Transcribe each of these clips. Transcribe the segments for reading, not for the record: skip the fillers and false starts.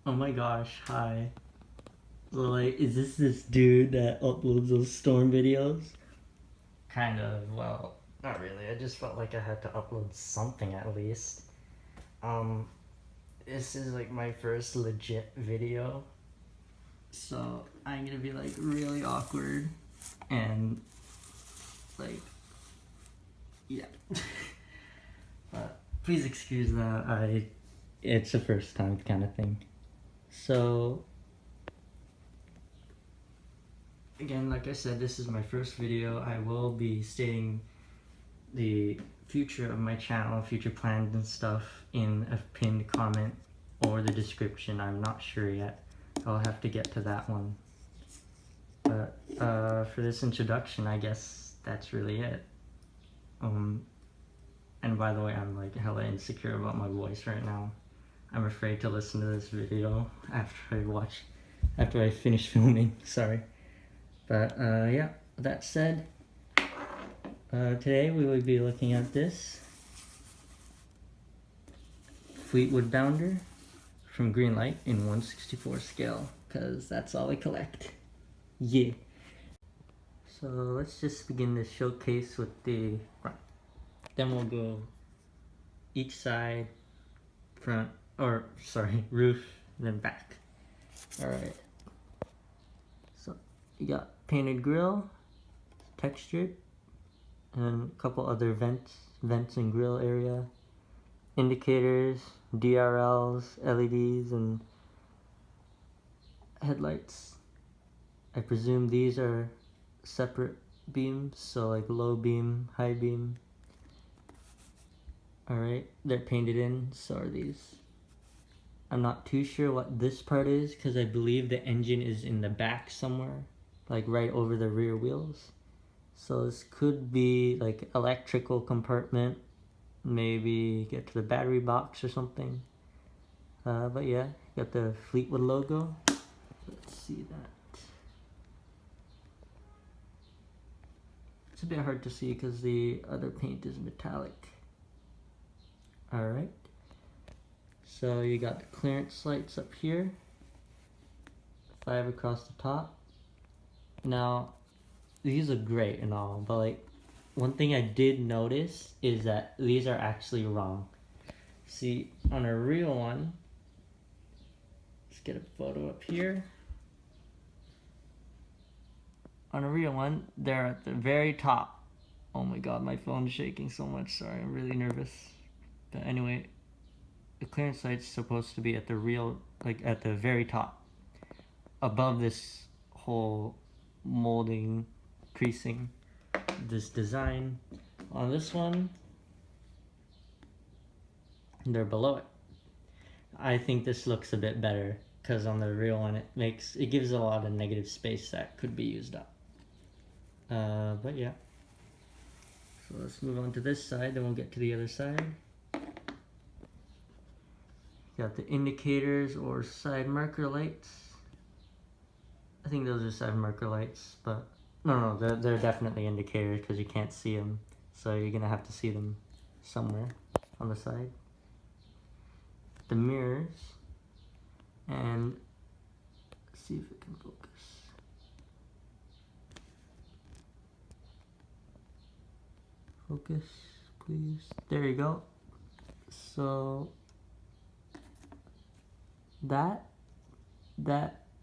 Oh my gosh, hi. So like, is this dude that uploads those storm videos? Kind of, well, not really. I just felt like I had to upload something at least. Um, this is like my first legit video. So I'm gonna be like really awkward and like, yeah. But please excuse that. It's the first time kind of thing. So again, like I said, this is my first video. I will be stating the future of my channel, future plans and stuff in a pinned comment or the description. I'm not sure yet. I'll have to get to that one. But for this introduction, I guess that's really it. And by the way, I'm like hella insecure about my voice right now. I'm afraid to listen to this video after I finish filming. Sorry. But yeah, that said, today we will be looking at this Fleetwood Bounder from Greenlight in 1/64 scale, because that's all I collect. Yeah. So let's just begin this showcase with the front. Then we'll go each side, front, or sorry, roof, then back. Alright. So you got painted grille, textured, and a couple other vents and grill area, indicators, DRLs, LEDs, and headlights. I presume these are separate beams, so like low beam, high beam. Alright, they're painted in, so are these. I'm not too sure what this part is, because I believe the engine is in the back somewhere, like right over the rear wheels. So this could be like electrical compartment, maybe get to the battery box or something. But yeah, got the Fleetwood logo. Let's see that. It's a bit hard to see because the other paint is metallic. Alright. So you got the clearance lights up here. 5 across the top. Now, these look great and all, but like, one thing I did notice is that these are actually wrong. See, on a real one, let's get a photo up here. On a real one, they're at the very top. Oh my god, my phone's shaking so much, sorry, I'm really nervous. But anyway, the clearance light's supposed to be at the real, like at the very top. Above this whole molding, creasing, this design. On this one, they're below it. I think this looks a bit better because on the real one it gives a lot of negative space that could be used up. But yeah. So let's move on to this side, then we'll get to the other side. Got the indicators or side marker lights. I think those are side marker lights, but no, they're definitely indicators because you can't see them. So you're gonna have to see them somewhere on the side. The mirrors, and let's see if it can focus. Focus, please. There you go. So that,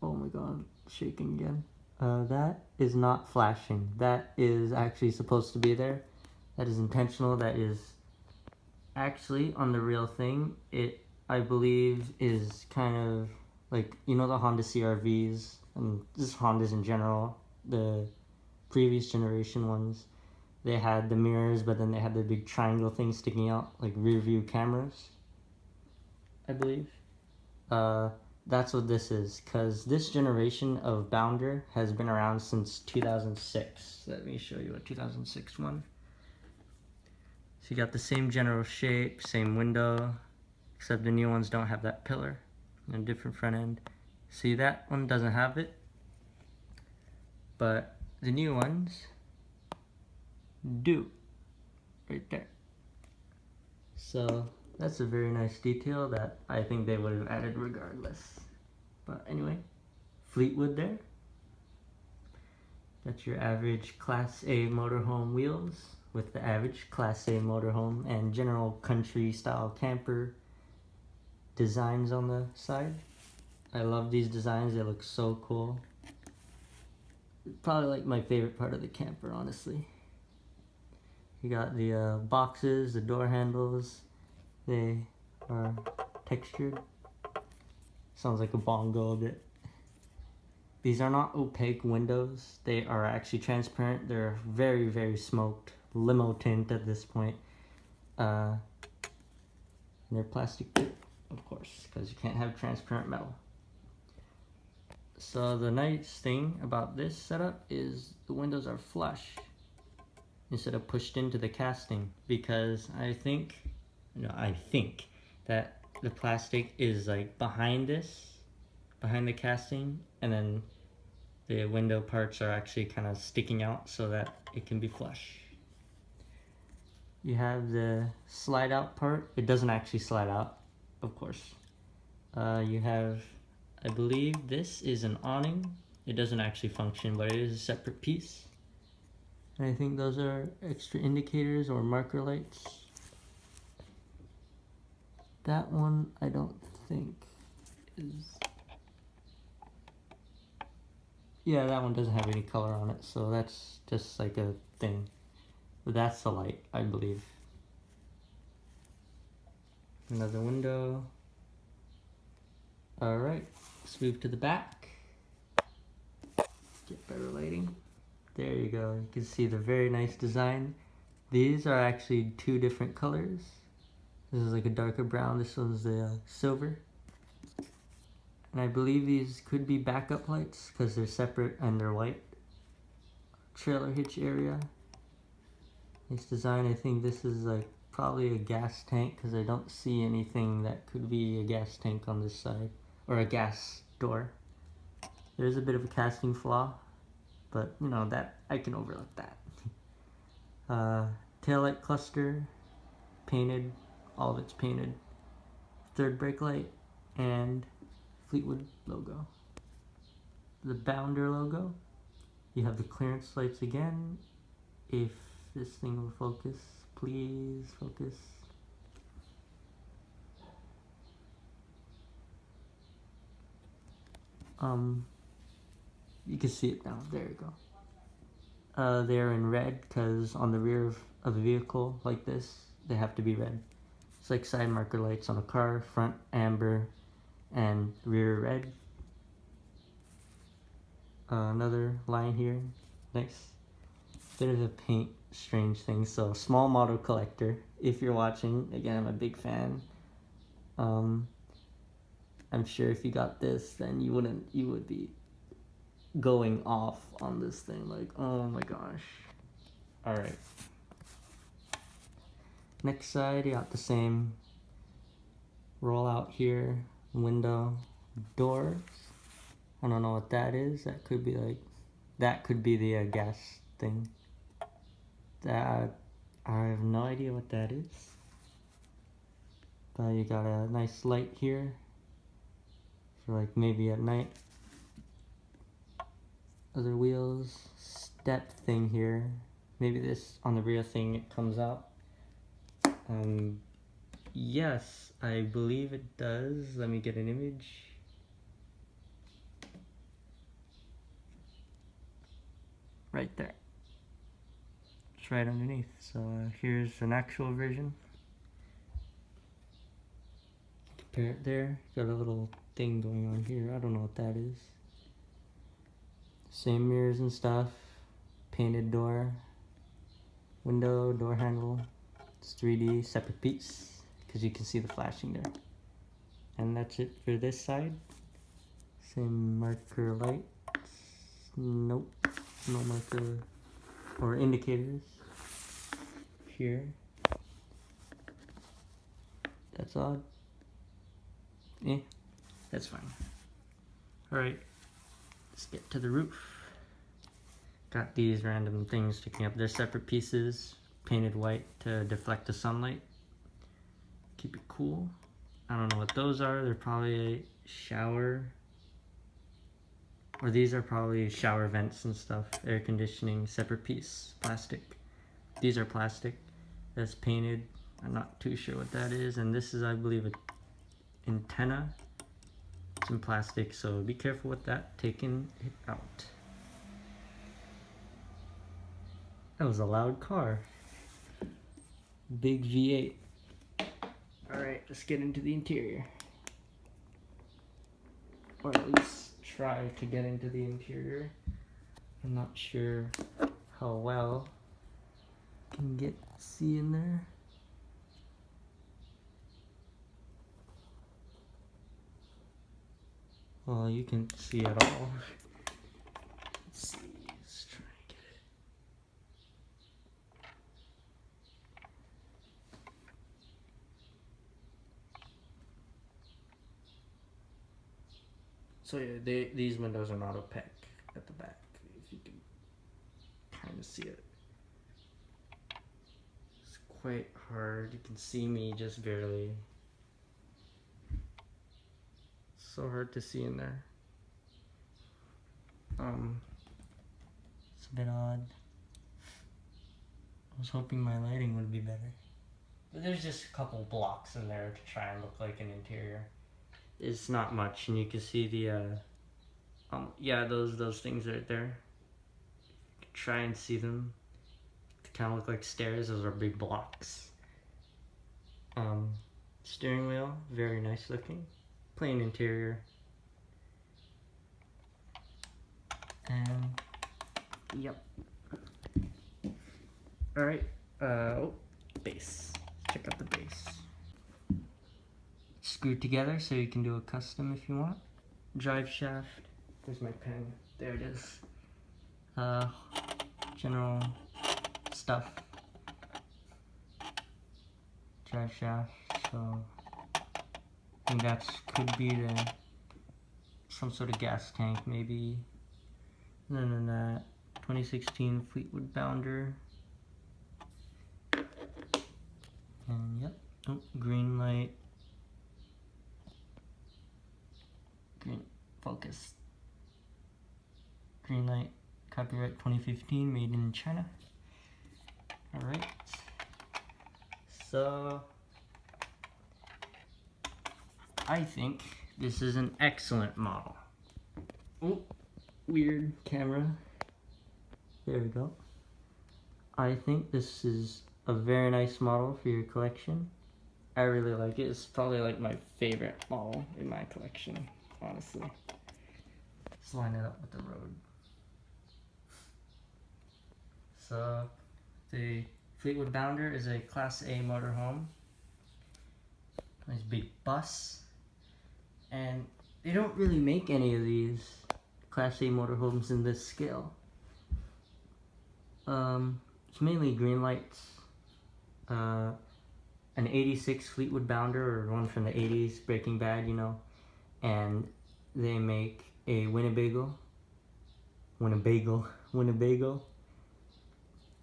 oh my god, I'm shaking again. That is not flashing. That is actually supposed to be there. That is intentional. That is actually on the real thing. It, I believe, is kind of like, you know, the Honda CR-Vs and just Hondas in general, the previous generation ones. They had the mirrors, but then they had the big triangle thing sticking out, like rear view cameras, I believe. That's what this is, because this generation of Bounder has been around since 2006. Let me show you a 2006 one. So you got the same general shape, same window, except the new ones don't have that pillar, and a different front end. See, that one doesn't have it, but the new ones do, right there. So that's a very nice detail that I think they would have added regardless. But anyway, Fleetwood there. That's your average Class A motorhome wheels with the average Class A motorhome and general country style camper designs on the side. I love these designs, they look so cool. Probably like my favorite part of the camper, honestly. You got the boxes, the door handles, they are textured. Sounds like a bongo a bit. These are not opaque windows, they are actually transparent. They're very, very smoked, limo tint at this point. And they're plastic too, of course, because you can't have transparent metal. So the nice thing about this setup is the windows are flush instead of pushed into the casting, because I think that the plastic is like behind the casting, and then the window parts are actually kind of sticking out so that it can be flush. You have the slide out part. It doesn't actually slide out, of course. You have, I believe this is an awning. It doesn't actually function, but it is a separate piece. And I think those are extra indicators or marker lights. That one I don't think is... Yeah, that one doesn't have any color on it, so that's just like a thing. But that's the light, I believe. Another window. Alright, let's move to the back. Get better lighting. There you go, you can see the very nice design. These are actually two different colors. This is like a darker brown, this one's the silver. And I believe these could be backup lights because they're separate and they're white. Trailer hitch area. Nice design. I think this is like probably a gas tank because I don't see anything that could be a gas tank on this side. Or a gas door. There's a bit of a casting flaw, but you know, that I can overlook that. Taillight cluster, painted, all of it's painted. Third brake light, and Fleetwood logo. The Bounder logo. You have the clearance lights again. If this thing will focus, please focus. You can see it now. There you go. They're in red because on the rear of a vehicle like this, they have to be red. It's like side marker lights on a car, front amber and rear red. Another line here, nice. Bit of a paint strange thing. So small model collector, if you're watching, again, I'm a big fan. I'm sure if you got this, then you would be going off on this thing, like, oh my gosh. Alright. Next side, you got the same roll out here, window, doors. I don't know what that is. That could be like, that could be the gas thing. That, I have no idea what that is. But you got a nice light here for like maybe at night. Other wheels, step thing here. Maybe this on the rear thing, it comes out. Yes, I believe it does. Let me get an image. Right there. It's right underneath. So here's an actual version. Compare it there. Got a little thing going on here. I don't know what that is. Same mirrors and stuff. Painted door. Window, door handle. It's 3D, separate piece, because you can see the flashing there. And that's it for this side. Same marker lights. Nope, no marker or indicators here. That's odd. That's fine. Alright, let's get to the roof. Got these random things sticking up. They're separate pieces, painted white to deflect the sunlight. Keep it cool. I don't know what those are. They're probably a shower Or these are probably shower vents and stuff. Air conditioning, separate piece, plastic. These are plastic. That's painted. I'm not too sure what that is. And this is, I believe, an antenna. It's in plastic, so be careful with that, taking it out. That was a loud car. Big V8. Alright, let's get into the interior. Or at least try to get into the interior. I'm not sure how well I can see in there. Well, you can see it all. Let's see, let's try and get it. So yeah, these windows are not opaque at the back, if you can kind of see it. It's quite hard, you can see me just barely. So hard to see in there. It's a bit odd. I was hoping my lighting would be better. But there's just a couple blocks in there to try and look like an interior. It's not much, and you can see the, yeah, those things right there. You can try and see them. They kind of look like stairs. Those are big blocks. Steering wheel, very nice looking. Plain interior. And yep. Alright, base. Check out the base. Screwed together so you can do a custom if you want. Drive shaft. There's my pen. There it is. General stuff. Drive shaft. So I think that could be some sort of gas tank, maybe. And then that 2016 Fleetwood Bounder. And yep, Greenlight. Green focus. Greenlight, copyright 2015, made in China. Alright. So I think this is an excellent model. Oh, weird camera. There we go. I think this is a very nice model for your collection. I really like it. It's probably like my favorite model in my collection, honestly. Let's line it up with the road. So, the Fleetwood Bounder is a Class A motorhome. Nice big bus. And they don't really make any of these Class A motorhomes in this scale. It's mainly Greenlights. An 86 Fleetwood Bounder, or one from the 80s, Breaking Bad, you know. And they make a Winnebago,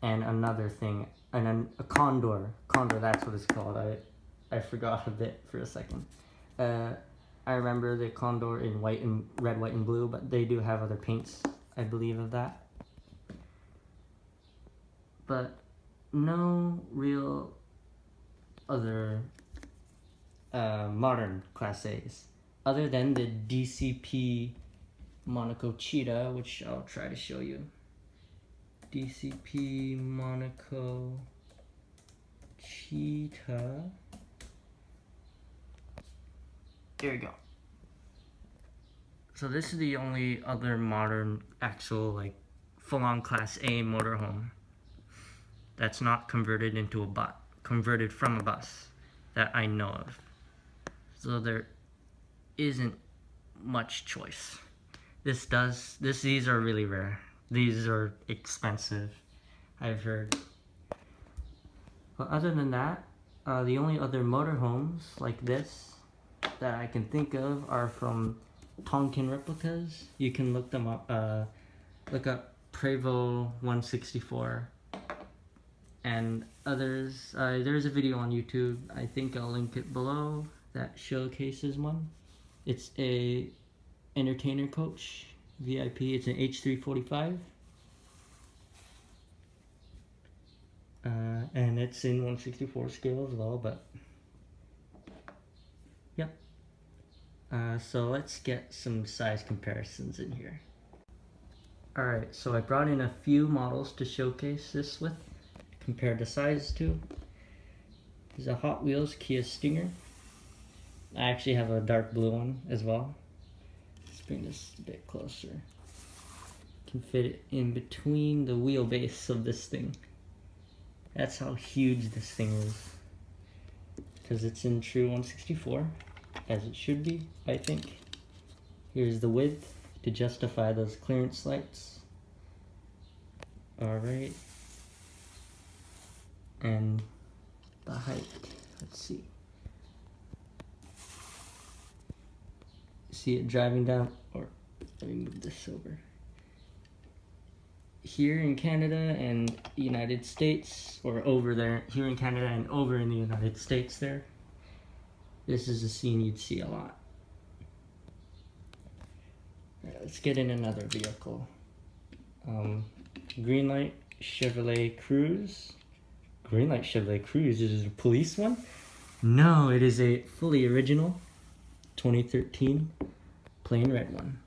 and another thing, and a Condor, that's what it's called. I forgot a bit for a second. I remember the Condor in red, white, and blue, but they do have other paints, I believe, of that. But no real other modern Class A's, other than the DCP Monaco Cheetah, which I'll try to show you. DCP Monaco Cheetah. There we go. So this is the only other modern, actual, like, full-on Class A motorhome that's not converted into a bus, converted from a bus, that I know of. So there isn't much choice. These are really rare. These are expensive, I've heard. But other than that, the only other motorhomes like this that I can think of are from Tonkin replicas. You can look them up. Look up Prevost 164 and others. There's a video on YouTube, I think I'll link it below, that showcases one. It's a entertainer coach, VIP. It's an H3-45. And it's in 1/64 scale as well, but yep. So let's get some size comparisons in here. Alright, so I brought in a few models to showcase this with, compare the size to. There's a Hot Wheels Kia Stinger. I actually have a dark blue one as well. Let's bring this a bit closer. Can fit it in between the wheelbase of this thing. That's how huge this thing is. Because it's in true 1/64, as it should be, I think. Here's the width to justify those clearance lights. Alright. And the height, let's see. See it driving down, or let me move this over. Here in Canada and United States, or over there, here in Canada and over in the United States there, this is a scene you'd see a lot. Alright, let's get in another vehicle. Greenlight Chevrolet Cruze. Greenlight Chevrolet Cruze, is it a police one? No, it is a fully original 2013 plain red one.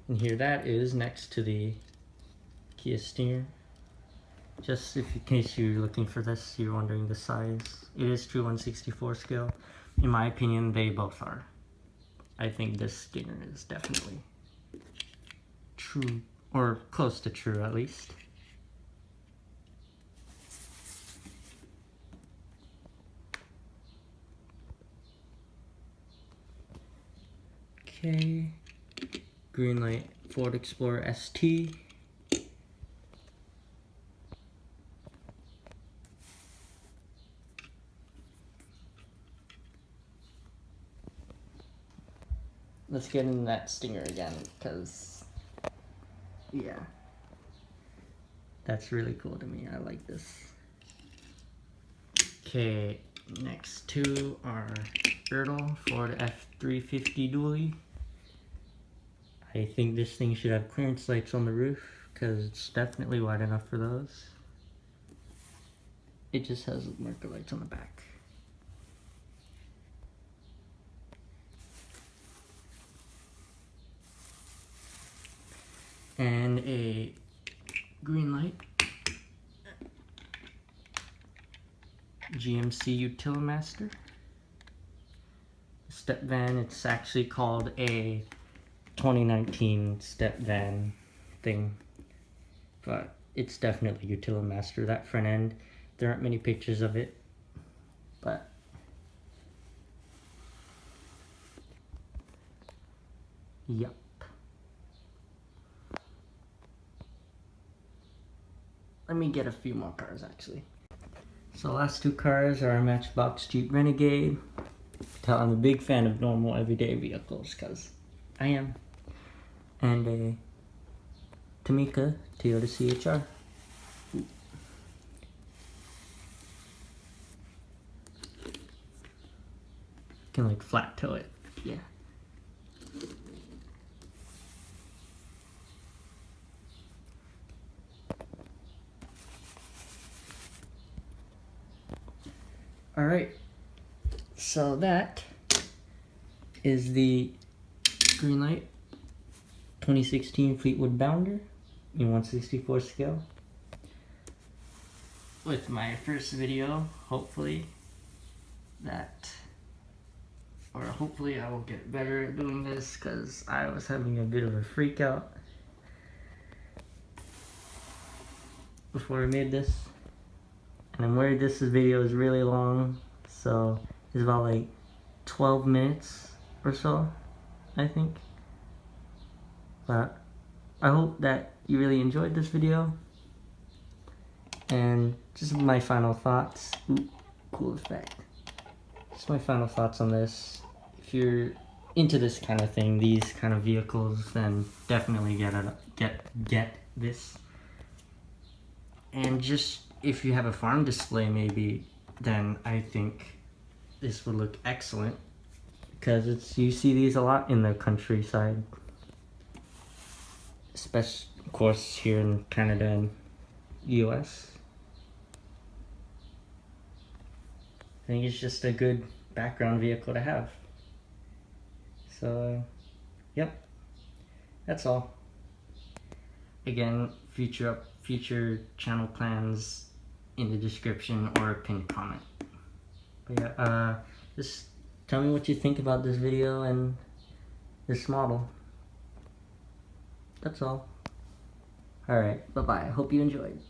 And here that is next to the Kia Stinger. Just in case you're looking for this, you're wondering the size. It is true 1/64 scale. In my opinion, they both are. I think this Stinger is definitely true, or close to true at least. Okay. Greenlight Ford Explorer ST. Let's get into that Stinger again, because, yeah, that's really cool to me. I like this. Okay, next two are Ertl Ford F350 dually. I think this thing should have clearance lights on the roof, because it's definitely wide enough for those. It just has marker lights on the back. And a Greenlight GMC Utilimaster step van. It's actually called a 2019 step van thing, but it's definitely Utilimaster. That front end, there aren't many pictures of it, but yep. Let me get a few more cars actually. So last two cars are a Matchbox Jeep Renegade. You can tell I'm a big fan of normal everyday vehicles, because I am. And a Tamika Toyota CHR. Can like flat toe it, yeah. Alright, so that is the Greenlight 2016 Fleetwood Bounder in 1/64 scale. With my first video, hopefully I will get better at doing this, because I was having a bit of a freak out before I made this. And I'm worried this video is really long, so it's about like 12 minutes or so, I think. But I hope that you really enjoyed this video. And just my final thoughts. Ooh, cool effect. Just my final thoughts on this. If you're into this kind of thing, these kind of vehicles, then definitely get this. And just if you have a farm display maybe, then I think this would look excellent, because you see these a lot in the countryside, especially of course here in Canada and US. I think it's just a good background vehicle to have. So yep, that's all. Again, future channel plans in the description or a pinned comment. But yeah, just tell me what you think about this video and this model. That's all. Alright, bye bye. Hope you enjoyed.